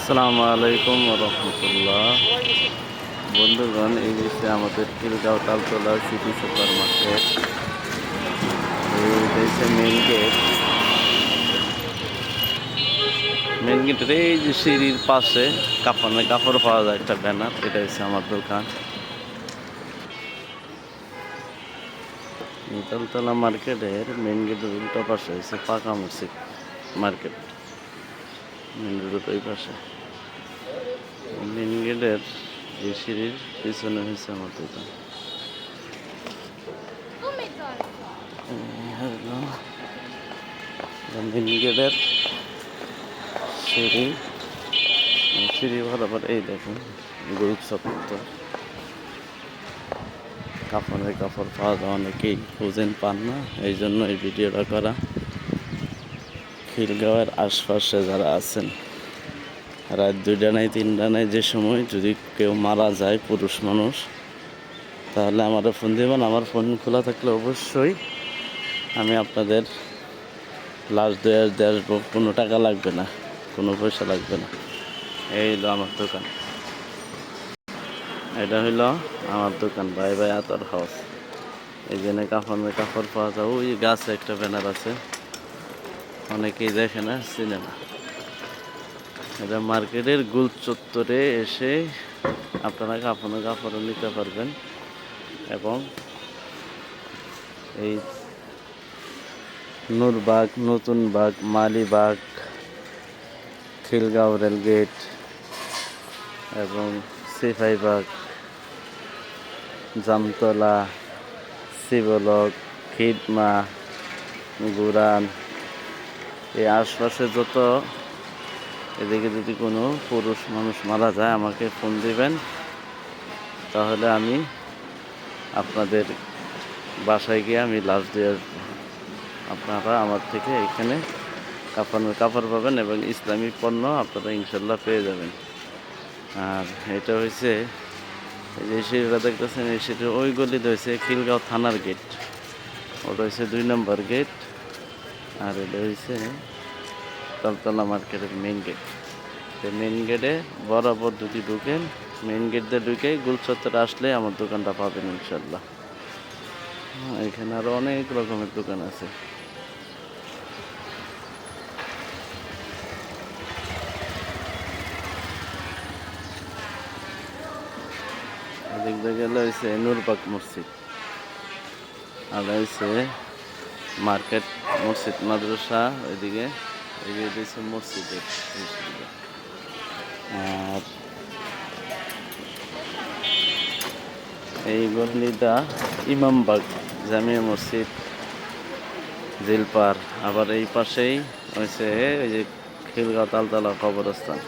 আসসালামু আলাইকুম রহমতুল্লাহ। বন্ধুগণ, এই হচ্ছে আমাদের Khilgaon Taltala city super market. এই হচ্ছে মেন গেট। মেন গেটের এই যে সিঁড়ির পাশে কাপড় পাওয়া যায় একটা ব্যানার, এটা হচ্ছে আমার দোকান। এই তালতলা মার্কেটের মেন গেটের উল্টা পাশে হচ্ছে পাকা মসজিদ মার্কেট। মেন রোডের ওই পাশে মেন গেটের এই সিঁড়ির পিছনে হচ্ছে আমার দোকান। মেন গেটের সিঁড়ি বরাবর এই দেখুন গরু চত্বর। কাপড় পাওয়া যায়, অনেকেই খুঁজেন পান না, এই জন্য এই ভিডিওটা করা। খিলগাঁওয়ের আশপাশে যারা আছেন, রাত 2টা নাই 3টা নাই, যে সময় যদি কেউ মারা যায় পুরুষ মানুষ, তাহলে আমারও ফোন দেবেন। আমার ফোন খোলা থাকলে অবশ্যই আমি আপনাদের লাশ দিয়ে আসবো। কোনো টাকা লাগবে না, কোনো পয়সা লাগবে না। এই হলো আমার দোকান, এটা হইল আমার দোকান ভাই ভাই আতর হাউস। এই জন্য কাপড় পাওয়া যায়। ওই গাছে একটা ব্যানার আছে, অনেকেই দেখে না, চিনে না। এটা মার্কেটের গুল চত্বরে এসে আপনারা কাপড় নিতে পারবেন। এবং এই নূরবাগ, নতুনবাগ, মালিবাগ, খিলগাঁও রেলগেট এবং সিপাহীবাগ, জামতলা, শিবলক, খিদমা, গুরান, এই আশপাশে যত, এদিকে যদি কোনো পুরুষ মানুষ মারা যায় আমাকে ফোন দিবেন, তাহলে আমি আপনাদের বাসায় গিয়ে আমি লাশ দিয়ে আসবো। আপনারা আমার থেকে এখানে কাপড় পাবেন এবং ইসলামী পণ্য আপনারা ইনশাল্লাহ পেয়ে যাবেন। আর এটা হয়েছে এই যে সিঁড়িটা দেখতেছেন, এই সিঁড়ির ওই গলিতে হয়েছে খিলগাঁও থানার গেট, ওটা হচ্ছে 2 নম্বর গেট। আর এটা হয়েছে তালতলা মার্কেটের মেন গেট। মেন গেটে বরাবর যদি ঢুকেন, মেন গেট দিয়ে ঢুকে গুলচত্বরে আসলে আমার দোকানটা পাবেন ইনশাল্লাহ। এখানে আরো অনেক রকমের দোকান আছে। এদিক দিয়ে গেলে হয়েছে নূরবাগ মসজিদ, আর হয়েছে মার্কেট, মসজিদ, মাদ্রাসা ওইদিকে। এদিকে হচ্ছে মসজিদের। আর এই গলিটা ইমামবাগ জামিয়া মসজিদ, জিলপার। আবার এই পাশেই হয়েছে ওই যে খিলগাঁও তালতলা কবরস্থান।